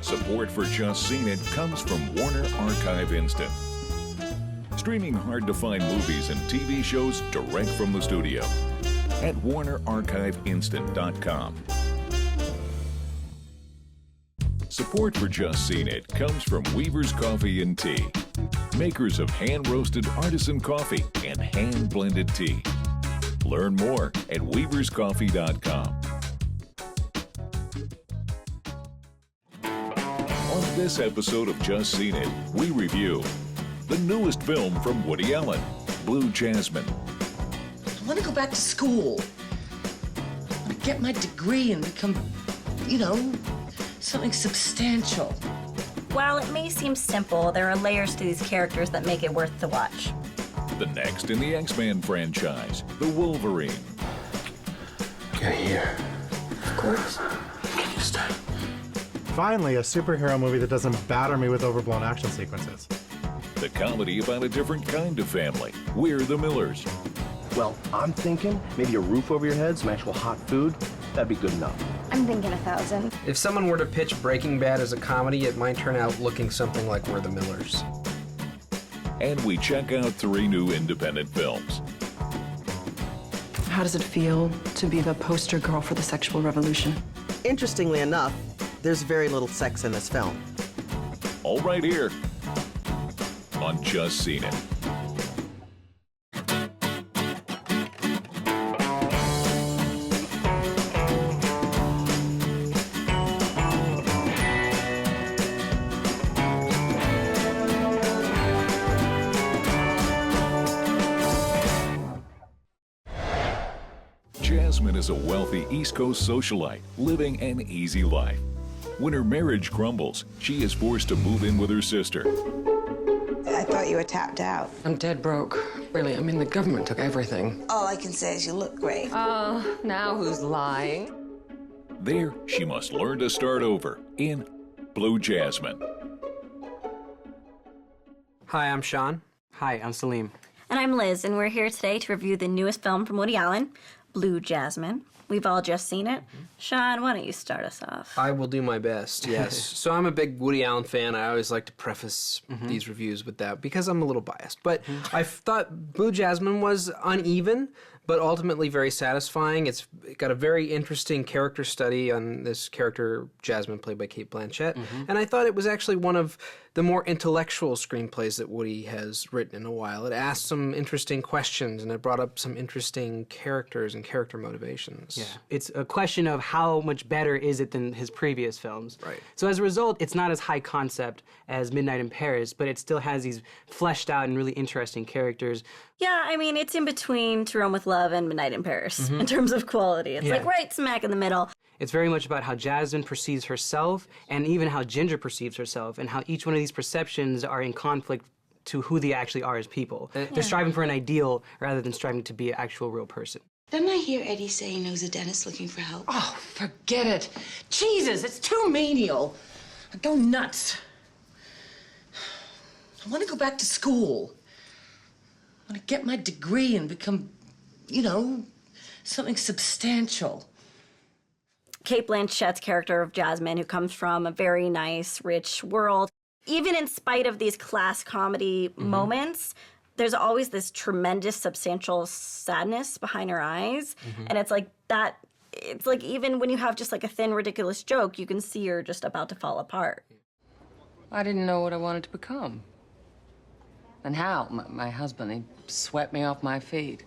Support for Just Seen It comes from Warner Archive Instant. Streaming hard-to-find movies and TV shows direct from the studio at WarnerArchiveInstant.com. Support for Just Seen It comes from Weaver's Coffee and Tea, makers of hand-roasted artisan coffee and hand-blended tea. Learn more at weaverscoffee.com. On this episode of Just Seen It, we review the newest film from Woody Allen, Blue Jasmine. I want to go back to school. I want to get my degree and become, something substantial. While it may seem simple, there are layers to these characters that make it worth the watch. The next in the X-Men franchise, the Wolverine. Get here. Of course. Can you stay? Finally, a superhero movie that doesn't batter me with overblown action sequences. The comedy about a different kind of family, We're the Millers. Well, I'm thinking maybe a roof over your head, some actual hot food. That'd be good enough. I'm thinking 1,000. If someone were to pitch Breaking Bad as a comedy, it might turn out looking something like We're the Millers. And we check out 3 new independent films. How does it feel to be the poster girl for the sexual revolution? Interestingly enough, there's very little sex in this film. All right here on Just Seen It. Jasmine is a wealthy East Coast socialite living an easy life. When her marriage crumbles, she is forced to move in with her sister. I thought you were tapped out. I'm dead broke. Really, the government took everything. All I can say is you look great. Oh, now who's lying? There, she must learn to start over in Blue Jasmine. Hi, I'm Sean. Hi, I'm Salim. And I'm Liz, and we're here today to review the newest film from Woody Allen, Blue Jasmine. We've all just seen it. Sean, why don't you start us off? I will do my best, yes. So I'm a big Woody Allen fan. I always like to preface these reviews with that because I'm a little biased. But I thought Blue Jasmine was uneven, but ultimately very satisfying. It's got a very interesting character study on this character, Jasmine, played by Cate Blanchett. And I thought it was actually one of the more intellectual screenplays that Woody has written in a while. It asked some interesting questions, and it brought up some interesting characters and character motivations. Yeah, it's a question of how much better is it than his previous films. Right. So as a result, it's not as high concept as Midnight in Paris, but it still has these fleshed out and really interesting characters. Yeah, it's in between To Rome with Love and Midnight in Paris in terms of quality. It's like right smack in the middle. It's very much about how Jasmine perceives herself and even how Ginger perceives herself and how each one of these perceptions are in conflict to who they actually are as people. They're striving for an ideal rather than striving to be an actual real person. Didn't I hear Eddie say he knows a dentist looking for help? Oh, forget it. Jesus, it's too menial. I go nuts. I want to go back to school. I want to get my degree and become, something substantial. Cate Blanchett's character of Jasmine, who comes from a very nice, rich world. Even in spite of these class comedy moments, there's always this tremendous, substantial sadness behind her eyes. And it's like that, it's like even when you have just like a thin, ridiculous joke, you can see her just about to fall apart. I didn't know what I wanted to become. And Hal, my husband, he swept me off my feet.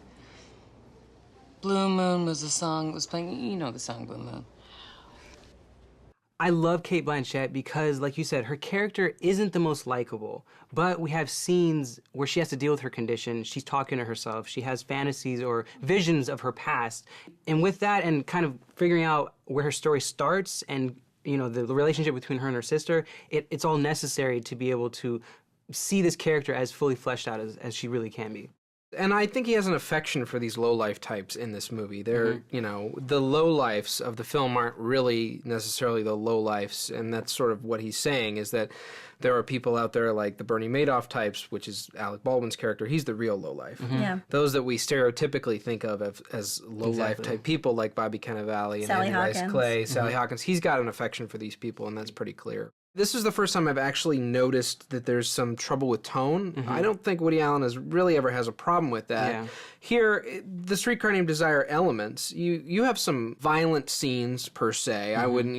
Blue Moon was the song that was playing. You know the song Blue Moon. I love Cate Blanchett because, like you said, her character isn't the most likable, but we have scenes where she has to deal with her condition. She's talking to herself. She has fantasies or visions of her past. And with that and kind of figuring out where her story starts and, the relationship between her and her sister, it's all necessary to be able to see this character as fully fleshed out as she really can be. And I think he has an affection for these low-life types in this movie. They're, the low-lifes of the film aren't really necessarily the low-lifes, and that's sort of what he's saying, is that there are people out there like the Bernie Madoff types, which is Alec Baldwin's character. He's the real low-life. Yeah. Those that we stereotypically think of as low-life type people, like Bobby Cannavale and Sally Andy Rice Hawkins. Clay, Sally Hawkins. He's got an affection for these people, and that's pretty clear. This is the first time I've actually noticed that there's some trouble with tone. I don't think Woody Allen really ever has a problem with that. Yeah. Here, the Streetcar Named Desire elements, you have some violent scenes per se. I wouldn't,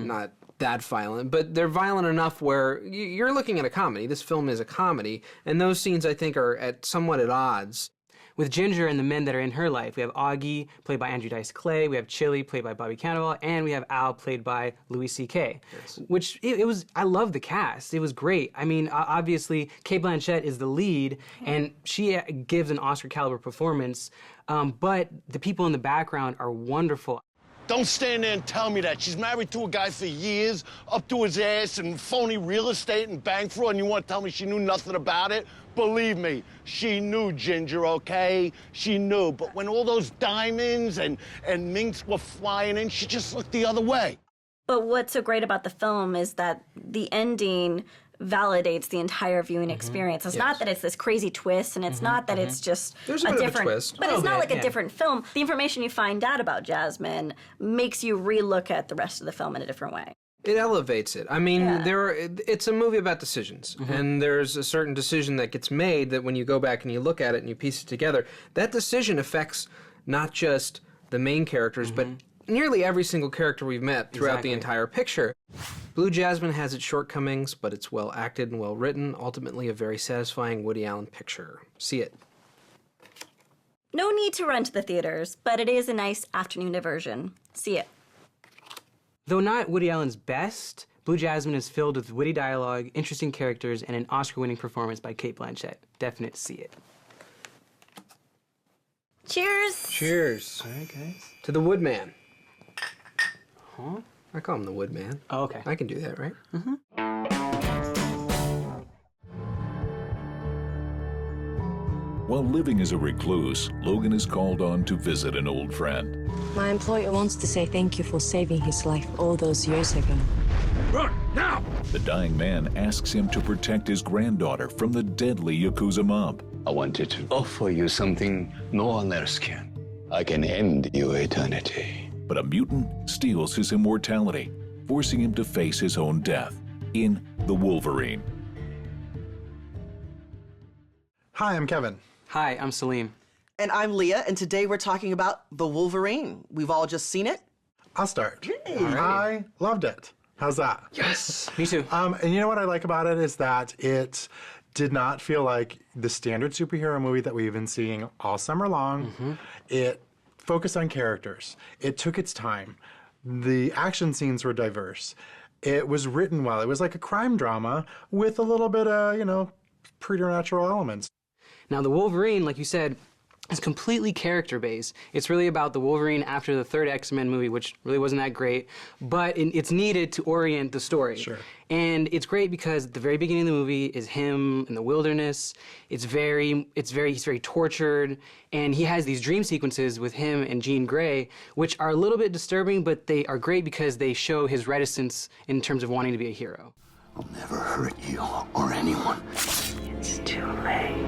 not that violent, but they're violent enough where you're looking at a comedy. This film is a comedy, and those scenes I think are somewhat at odds. With Ginger and the men that are in her life, we have Augie, played by Andrew Dice Clay, we have Chili, played by Bobby Cannavale, and we have Al, played by Louis C.K. Yes. Which, it was, I love the cast. It was great. I mean, obviously, Cate Blanchett is the lead, and she gives an Oscar-caliber performance, but the people in the background are wonderful. Don't stand there and tell me that. She's married to a guy for years, up to his ass in phony real estate and bank fraud, and you want to tell me she knew nothing about it? Believe me, she knew, Ginger, okay? She knew. But when all those diamonds and minks were flying in, she just looked the other way. But what's so great about the film is that the ending validates the entire viewing experience. It's not that it's this crazy twist, and it's not that it's just There's a bit different of a twist. But it's not like a different film. The information you find out about Jasmine makes you relook at the rest of the film in a different way. It elevates it. I mean, it's a movie about decisions, and there's a certain decision that gets made that when you go back and you look at it and you piece it together, that decision affects not just the main characters, but nearly every single character we've met throughout the entire picture. Blue Jasmine has its shortcomings, but it's well acted and well written. Ultimately, a very satisfying Woody Allen picture. See it. No need to run to the theaters, but it is a nice afternoon diversion. See it. Though not Woody Allen's best, Blue Jasmine is filled with witty dialogue, interesting characters, and an Oscar-winning performance by Cate Blanchett. Definite see it. Cheers! Cheers. All right, guys. To the Woodman. Huh? I call him the Woodman. Oh, okay. I can do that, right? While living as a recluse, Logan is called on to visit an old friend. My employer wants to say thank you for saving his life all those years ago. Run, now! The dying man asks him to protect his granddaughter from the deadly Yakuza mob. I wanted to offer you something no one else can. I can end your eternity. But a mutant steals his immortality, forcing him to face his own death in The Wolverine. Hi, I'm Kevin. Hi, I'm Salim. And I'm Leah, and today we're talking about The Wolverine. We've all just seen it. I'll start. I loved it. How's that? Yes. Me too. And you know what I like about it is that it did not feel like the standard superhero movie that we've been seeing all summer long. It focused on characters. It took its time. The action scenes were diverse. It was written well. It was like a crime drama with a little bit of, preternatural elements. Now, The Wolverine, like you said, is completely character-based. It's really about the Wolverine after the third X-Men movie, which really wasn't that great, but it's needed to orient the story. Sure. And it's great because at the very beginning of the movie is him in the wilderness. He's very tortured, and he has these dream sequences with him and Jean Grey, which are a little bit disturbing, but they are great because they show his reticence in terms of wanting to be a hero. I'll never hurt you or anyone. It's too late.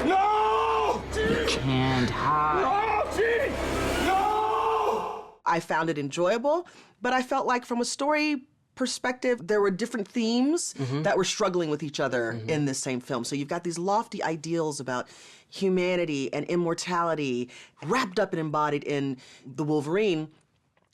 No! Can't hide. No, Jean! No! I found it enjoyable, but I felt like from a story perspective, there were different themes that were struggling with each other in this same film. So you've got these lofty ideals about humanity and immortality wrapped up and embodied in The Wolverine,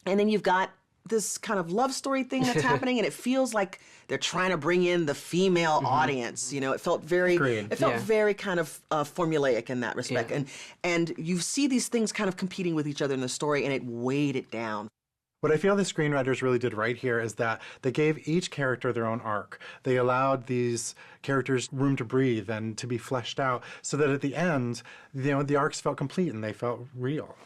and then you've got this kind of love story thing that's happening, and it feels like they're trying to bring in the female audience. It felt very, very kind of formulaic in that respect. Yeah. And you see these things kind of competing with each other in the story, and it weighed it down. What I feel the screenwriters really did right here is that they gave each character their own arc. They allowed these characters room to breathe and to be fleshed out so that at the end, the arcs felt complete and they felt real.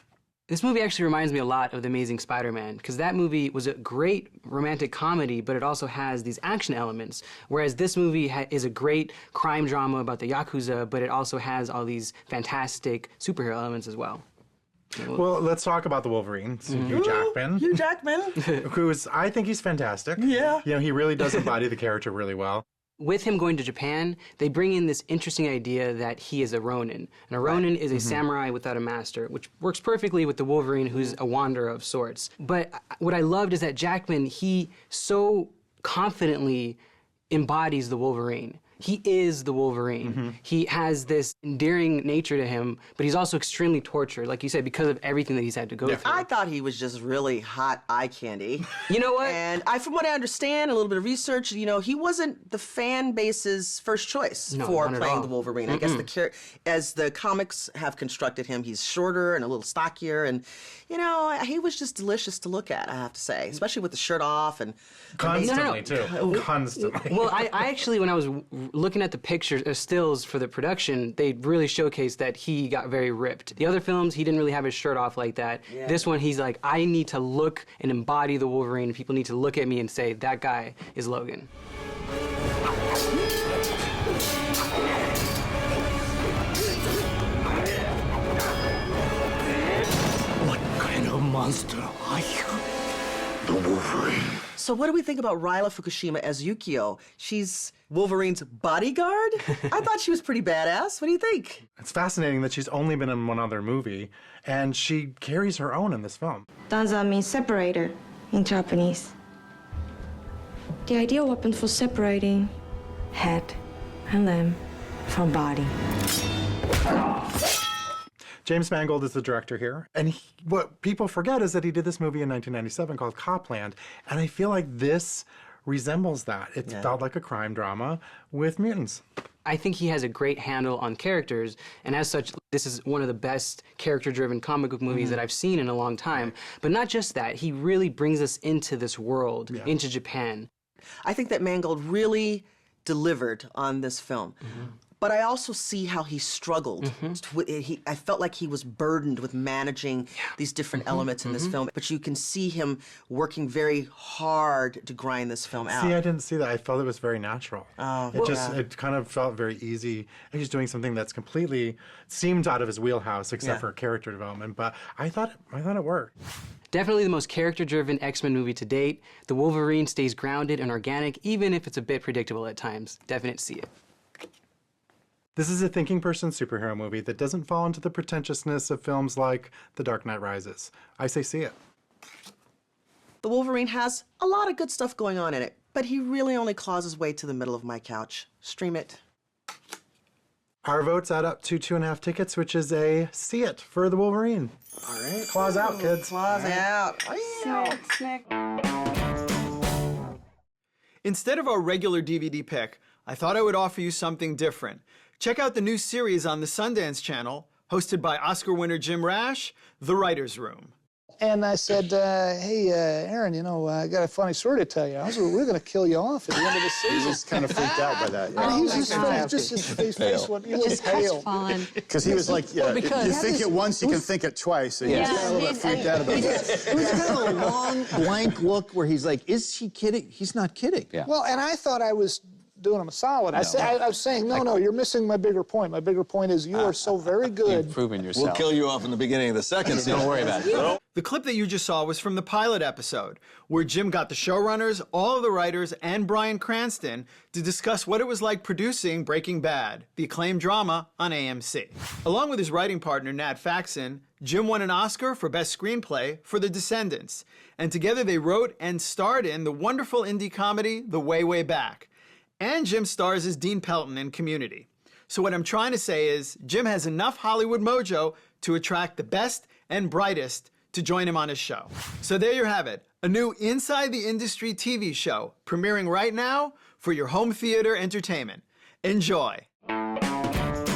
This movie actually reminds me a lot of The Amazing Spider-Man, because that movie was a great romantic comedy, but it also has these action elements, whereas this movie is a great crime drama about the Yakuza, but it also has all these fantastic superhero elements as well. Well, let's talk about the Wolverine, Hugh Jackman. Hugh Jackman. I think he's fantastic. Yeah. He really does embody the character really well. With him going to Japan, they bring in this interesting idea that he is a Ronin. And a Ronin is a samurai without a master, which works perfectly with the Wolverine, who's a wanderer of sorts. But what I loved is that Jackman, he so confidently embodies the Wolverine. He is the Wolverine. He has this endearing nature to him, but he's also extremely tortured, like you said, because of everything that he's had to go through. I thought he was just really hot eye candy. You know what? And from what I understand, a little bit of research, he wasn't the fan base's first choice for not at playing all. the Wolverine. I guess as the comics have constructed him, he's shorter and a little stockier, and he was just delicious to look at, I have to say, especially with the shirt off and Constantly, too. Constantly. Well, I actually, when I was looking at the pictures, stills for the production, they really showcased that he got very ripped. The other films, he didn't really have his shirt off like that. Yeah. This one, he's like, I need to look and embody the Wolverine. People need to look at me and say, that guy is Logan. What kind of monster are you? The Wolverine. So what do we think about Ryla Fukushima as Yukio? She's Wolverine's bodyguard? I thought she was pretty badass. What do you think? It's fascinating that she's only been in one other movie, and she carries her own in this film. Danza means separator in Japanese. The ideal weapon for separating head and limb from body. James Mangold is the director here, and what people forget is that he did this movie in 1997 called Copland, and I feel like this resembles that. It felt like a crime drama with mutants. I think he has a great handle on characters, and as such, this is one of the best character-driven comic book movies that I've seen in a long time. But not just that, he really brings us into this world, into Japan. I think that Mangold really delivered on this film. But I also see how he struggled. I felt like he was burdened with managing these different elements in this film. But you can see him working very hard to grind this film out. See, I didn't see that. I felt it was very natural. Oh, It kind of felt very easy. He's doing something that's completely seemed out of his wheelhouse, except for character development. But I thought it worked. Definitely the most character-driven X-Men movie to date. The Wolverine stays grounded and organic, even if it's a bit predictable at times. Definite see it. This is a thinking person superhero movie that doesn't fall into the pretentiousness of films like The Dark Knight Rises. I say see it. The Wolverine has a lot of good stuff going on in it, but he really only claws his way to the middle of my couch. Stream it. Our votes add up to 2.5 tickets, which is a see it for The Wolverine. All right. Claws out, kids. Claws out. Instead of our regular DVD pick, I thought I would offer you something different. Check out the new series on the Sundance Channel, hosted by Oscar winner Jim Rash, The Writer's Room. And I said, hey, Aaron, I got a funny story to tell you. We're going to kill you off at the end of the season. He was kind of freaked out by that. Yeah. And his face went pale. Because he was like, if you think it once, you can think it twice. So he was a little bit freaked out about that. It was kind of a long, blank look where he's like, is he kidding? He's not kidding. Yeah. Well, and I thought I was doing him a solid. I was saying, no, you're missing my bigger point. My bigger point is you are so very good. You've proven yourself. We'll kill you off in the beginning of the second season. Don't worry about it. The clip that you just saw was from the pilot episode, where Jim got the showrunners, all of the writers, and Bryan Cranston to discuss what it was like producing Breaking Bad, the acclaimed drama on AMC. Along with his writing partner, Nat Faxon, Jim won an Oscar for Best Screenplay for The Descendants, and together they wrote and starred in the wonderful indie comedy The Way, Way Back. And Jim stars as Dean Pelton in Community. So what I'm trying to say is, Jim has enough Hollywood mojo to attract the best and brightest to join him on his show. So there you have it, a new Inside the Industry TV show, premiering right now for your home theater entertainment. Enjoy. A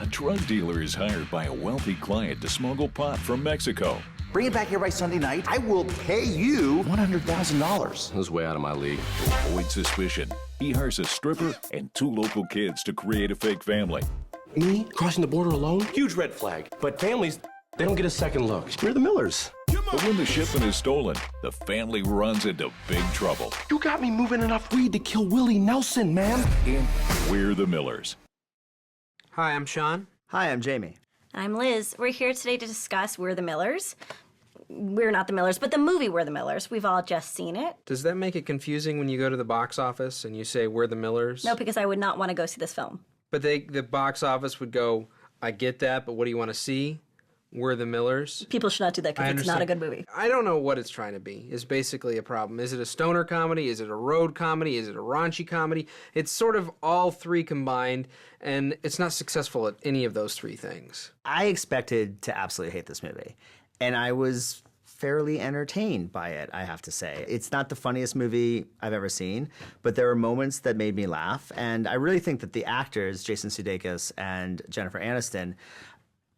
drug dealer is hired by a wealthy client to smuggle pot from Mexico. Bring it back here by Sunday night. I will pay you $100,000. That was way out of my league. To avoid suspicion, he hires a stripper and 2 local kids to create a fake family. Me crossing the border alone? Huge red flag. But families, they don't get a second look. We're the Millers. But when the shipment is stolen, the family runs into big trouble. You got me moving enough weed to kill Willie Nelson, man. And we're the Millers. Hi, I'm Sean. Hi, I'm Jamie. I'm Liz. We're here today to discuss We're the Millers. We're not the Millers, but the movie We're the Millers. We've all just seen it. Does that make it confusing when you go to the box office and you say, we're the Millers? No, because I would not want to go see this film. But the box office would go, I get that, but what do you want to see? We're the Millers. People should not do that because it's not a good movie. I don't know what it's trying to be, is basically a problem. Is it a stoner comedy? Is it a road comedy? Is it a raunchy comedy? It's sort of all three combined, and it's not successful at any of those three things. I expected to absolutely hate this movie, and I was fairly entertained by it, I have to say. It's not the funniest movie I've ever seen, but there were moments that made me laugh, and I really think that the actors, Jason Sudeikis and Jennifer Aniston,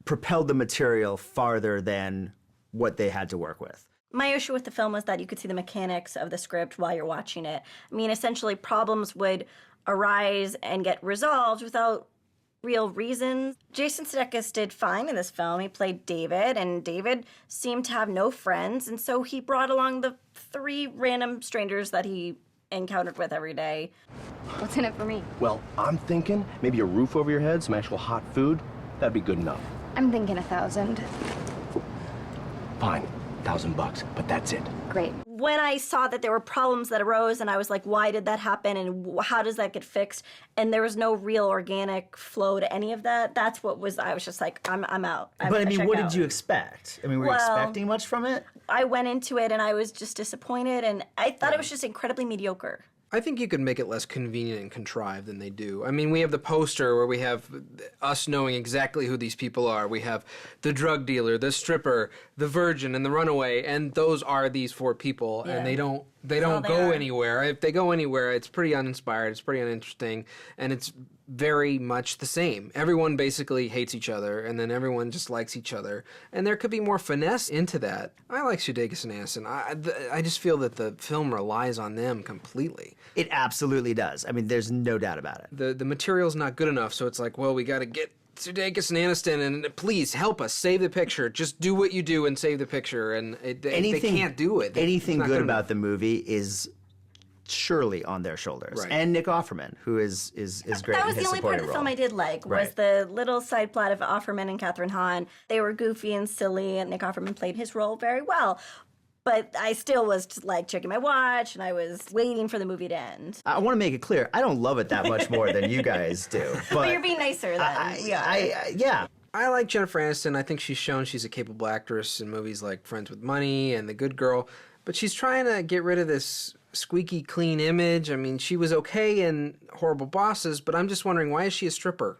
propelled the material farther than what they had to work with. My issue with the film was that you could see the mechanics of the script while you're watching it. I mean, essentially, problems would arise and get resolved without real reasons. Jason Sudeikis did fine in this film. He played David, and David seemed to have no friends, and so he brought along the 3 random strangers that he encountered with every day. What's in it for me? Well, I'm thinking maybe a roof over your head, some actual hot food. That'd be good enough. I'm thinking 1,000. Fine, $1,000, but that's it. Great. When I saw that there were problems that arose, and I was like, why did that happen, and how does that get fixed? And there was no real organic flow to any of that. That's what was, I was just like, I'm out. But I mean, what did you expect? I mean, were you expecting much from it? I went into it and I was just disappointed, and I thought it was just incredibly mediocre. I think you could make it less convenient and contrived than they do. I mean, we have the poster where we have us knowing exactly who these people are. We have the drug dealer, the stripper, the virgin, and the runaway, and those are these 4 people, and they don't go anywhere. If they go anywhere, it's pretty uninspired, it's pretty uninteresting, and it's very much the same. Everyone basically hates each other, and then everyone just likes each other, and there could be more finesse into that. I like Sudeikis and Aniston. I just feel that the film relies on them completely. It absolutely does. I mean, there's no doubt about it. The material's not good enough, so it's like, well, we got to get Sudeikis and Aniston, and please help us save the picture. Just do what you do and save the picture, and they can't do it. Anything good about the movie is surely on their shoulders. Right. And Nick Offerman, who is great. That was in his the only part of the supporting film I did like, was Right. the little side plot of Offerman and Kathryn Hahn. They were goofy and silly, and Nick Offerman played his role very well. But I still was just, like, checking my watch, and I was waiting for the movie to end. I want to make it clear, I don't love it that much more than you guys do. But you're being nicer than we are. Yeah. I like Jennifer Aniston. I think she's shown she's a capable actress in movies like Friends with Money and The Good Girl. But she's trying to get rid of this squeaky clean image. I mean, she was okay in Horrible Bosses, but I'm just wondering, why is she a stripper?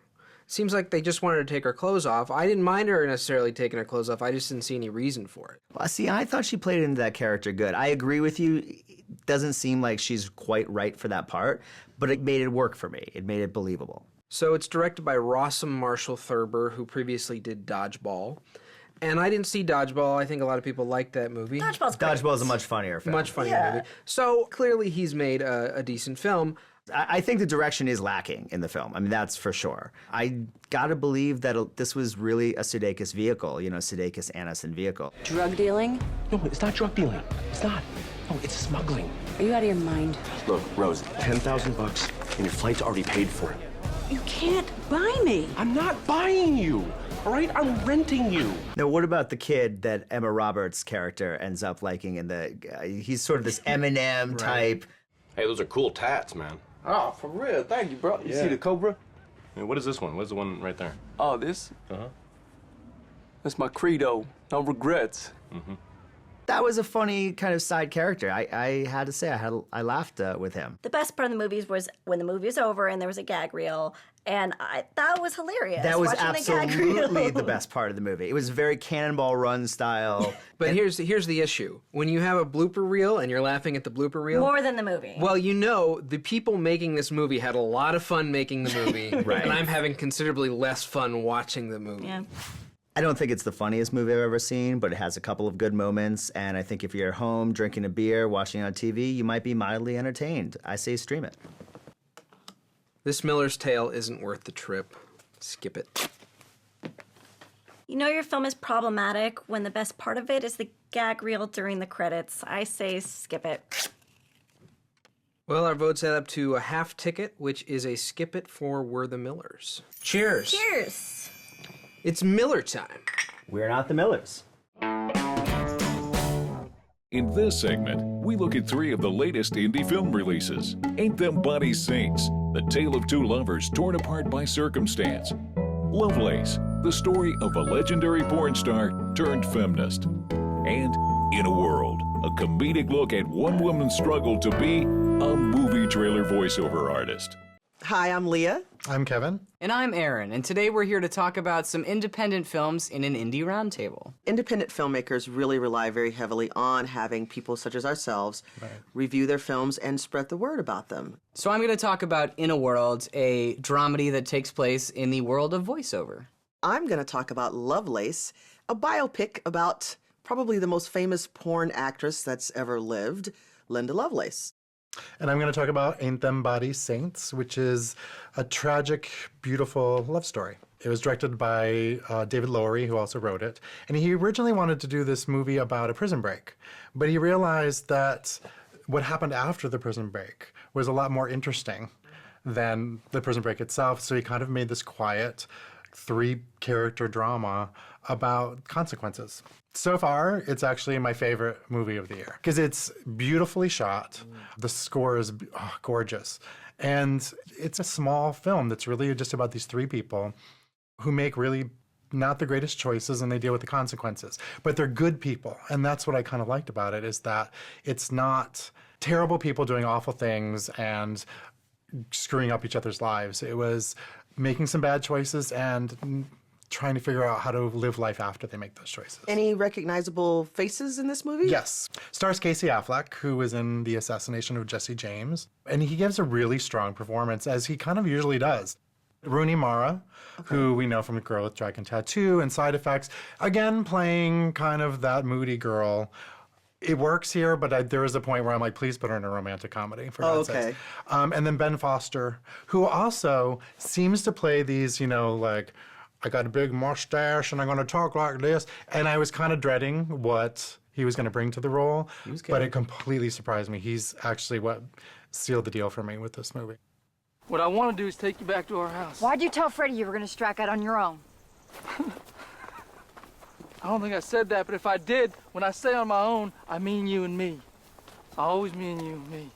Seems like they just wanted to take her clothes off. I didn't mind her necessarily taking her clothes off. I just didn't see any reason for it. Well, see, I thought she played into that character good. I agree with you. It doesn't seem like she's quite right for that part, but it made it work for me. It made it believable. So it's directed by Rossum Marshall Thurber, who previously did Dodgeball. And I didn't see Dodgeball. I think a lot of people liked that movie. Dodgeball's a much funnier film. Much funnier movie. So clearly he's made a decent film. I think the direction is lacking in the film. I mean, that's for sure. I gotta believe that this was really a Sudeikis vehicle, Sudeikis-Aniston vehicle. Drug dealing? No, it's not drug dealing. It's not. No, it's smuggling. Are you out of your mind? Look, Rose, $10,000 and your flight's already paid for. You can't buy me. I'm not buying you. All right, I'm renting you. Now, what about the kid that Emma Roberts' character ends up liking in he's sort of this Eminem type. Hey, those are cool tats, man. Oh, for real. Thank you, bro. You see the Cobra? Hey, what is this one? What's the one right there? Oh, this? Uh-huh. That's my credo. No regrets. Mm-hmm. That was a funny kind of side character. I had to say, I laughed with him. The best part of the movies was when the movie was over and there was a gag reel, and that was hilarious. That was watching absolutely the best part of the movie. It was very Cannonball Run style. But here's the issue. When you have a blooper reel and you're laughing at the blooper reel... More than the movie. Well, the people making this movie had a lot of fun making the movie. Right. And I'm having considerably less fun watching the movie. Yeah. I don't think it's the funniest movie I've ever seen, but it has a couple of good moments, and I think if you're at home drinking a beer, watching it on TV, you might be mildly entertained. I say stream it. This Miller's Tale isn't worth the trip. Skip it. You know your film is problematic when the best part of it is the gag reel during the credits. I say skip it. Well, our votes add up to a half ticket, which is a skip it for We're the Millers. Cheers. Cheers. It's Miller time. We're not the Millers. In this segment, we look at 3 of the latest indie film releases. Ain't Them Bodies Saints, The Tale of Two Lovers Torn Apart by Circumstance, Lovelace, the story of a legendary porn star turned feminist. And In a World, a comedic look at one woman's struggle to be a movie trailer voiceover artist. Hi, I'm Leah. I'm Kevin. And I'm Aaron, and today we're here to talk about some independent films in an indie roundtable. Independent filmmakers really rely very heavily on having people such as ourselves review their films and spread the word about them. So I'm going to talk about In a World, a dramedy that takes place in the world of voiceover. I'm going to talk about Lovelace, a biopic about probably the most famous porn actress that's ever lived, Linda Lovelace. And I'm going to talk about Ain't Them Bodies Saints, which is a tragic, beautiful love story. It was directed by David Lowery, who also wrote it. And he originally wanted to do this movie about a prison break. But he realized that what happened after the prison break was a lot more interesting than the prison break itself. So he kind of made this quiet, three-character drama about consequences. So far, it's actually my favorite movie of the year because it's beautifully shot. The score is gorgeous. And it's a small film that's really just about these three people who make really not the greatest choices and they deal with the consequences. But they're good people. And that's what I kind of liked about it, is that it's not terrible people doing awful things and screwing up each other's lives. It was making some bad choices and trying to figure out how to live life after they make those choices. Any recognizable faces in this movie? Yes. Stars Casey Affleck, who was in the assassination of Jesse James. And he gives a really strong performance, as he kind of usually does. Rooney Mara, who we know from Girl with Dragon Tattoo and Side Effects, again playing kind of that moody girl. It works here, but there is a point where I'm like, please put her in a romantic comedy, for God's sakes. And then Ben Foster, who also seems to play these, like, I got a big mustache and I'm going to talk like this. And I was kind of dreading what he was going to bring to the role, but it completely surprised me. He's actually what sealed the deal for me with this movie. What I want to do is take you back to our house. Why'd you tell Freddie you were going to strike out on your own? I don't think I said that, but if I did, when I say on my own, I mean you and me. I always mean you and me.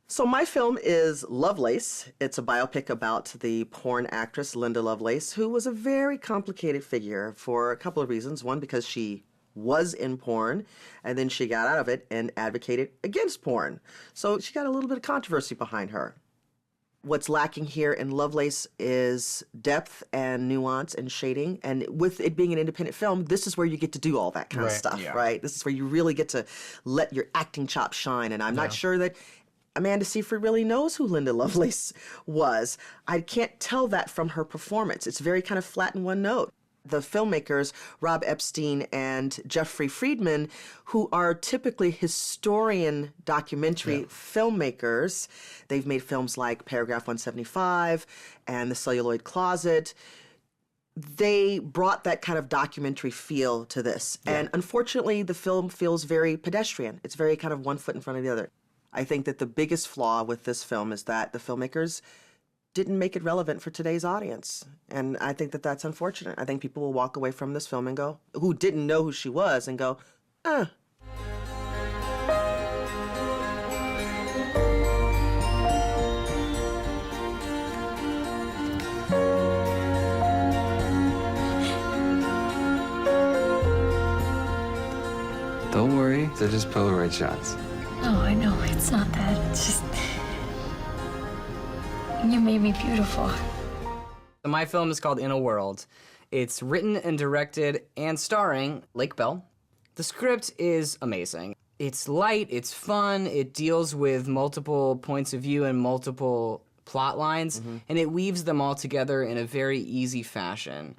So my film is Lovelace. It's a biopic about the porn actress Linda Lovelace, who was a very complicated figure for a couple of reasons. One, because she was in porn, and then she got out of it and advocated against porn. So she got a little bit of controversy behind her. What's lacking here in Lovelace is depth and nuance and shading. And with it being an independent film, this is where you get to do all that kind of stuff, right? This is where you really get to let your acting chops shine. And I'm not sure that Amanda Seyfried really knows who Linda Lovelace was. I can't tell that from her performance. It's very kind of flat in one note. The filmmakers, Rob Epstein and Jeffrey Friedman, who are typically historian documentary filmmakers, they've made films like Paragraph 175 and The Celluloid Closet. They brought that kind of documentary feel to this. And unfortunately, the film feels very pedestrian. It's very kind of one foot in front of the other. I think that the biggest flaw with this film is that the filmmakers didn't make it relevant for today's audience. And I think that that's unfortunate. I think people will walk away from this film and go, who didn't know who she was, and go, Don't worry, they're just Polaroid shots. No, I know. It's not that. It's just... You made me beautiful. My film is called In a World. It's written and directed and starring Lake Bell. The script is amazing. It's light, it's fun, it deals with multiple points of view and multiple plot lines, and it weaves them all together in a very easy fashion.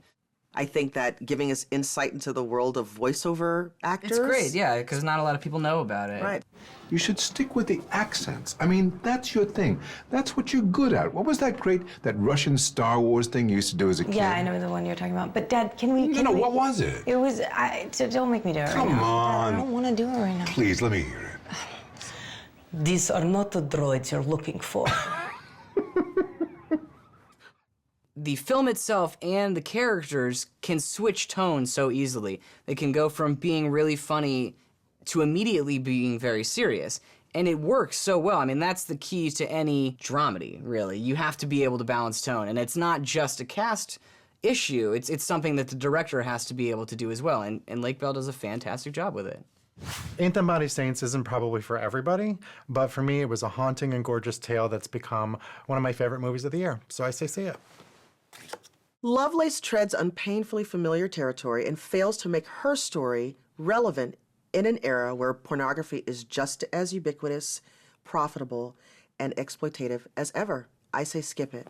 I think that giving us insight into the world of voiceover actors... It's great, yeah, because not a lot of people know about it. Right. You should stick with the accents. I mean, that's your thing. That's what you're good at. What was that Russian Star Wars thing you used to do as a kid? Yeah, I know the one you're talking about. But Dad, can we... No, what was it? It was... don't make me do it right now. Come on. Dad, I don't want to do it right now. Please, let me hear it. These are not the droids you're looking for. The film itself and the characters can switch tones so easily. They can go from being really funny to immediately being very serious. And it works so well. I mean, that's the key to any dramedy, really. You have to be able to balance tone. And it's not just a cast issue. It's something that the director has to be able to do as well, and Lake Bell does a fantastic job with it. Ain't Them Body Saints isn't probably for everybody, but for me, it was a haunting and gorgeous tale that's become one of my favorite movies of the year. So I say see it. Lovelace treads on painfully familiar territory and fails to make her story relevant in an era where pornography is just as ubiquitous, profitable, and exploitative as ever. I say skip it.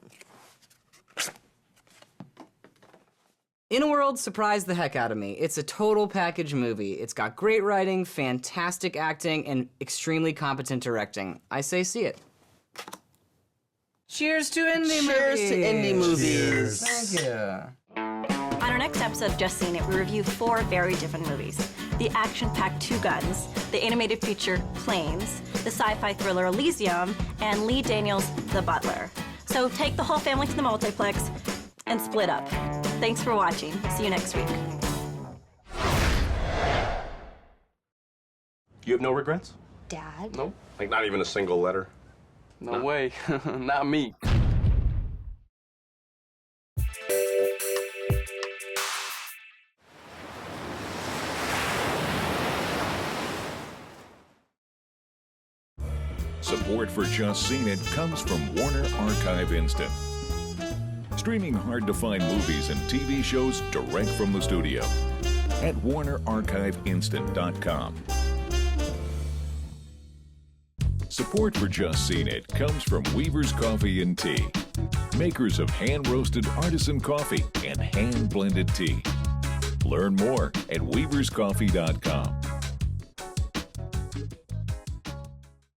In a World surprised the heck out of me. It's a total package movie. It's got great writing, fantastic acting, and extremely competent directing. I say see it. Cheers to indie movies! Cheers to indie movies! Cheers. Thank you. On our next episode of Just Seen It, we review 4 very different movies. The action-packed Two Guns, the animated feature Planes, the sci-fi thriller Elysium, and Lee Daniels' The Butler. So take the whole family to the multiplex and split up. Thanks for watching. See you next week. You have no regrets? Dad? No? Like not even a single letter? No way. Not me. Support for Just Seen It comes from Warner Archive Instant. Streaming hard-to-find movies and TV shows direct from the studio at WarnerArchiveInstant.com. Support for Just Seen It comes from Weaver's Coffee and Tea, makers of hand-roasted artisan coffee and hand-blended tea. Learn more at weaverscoffee.com.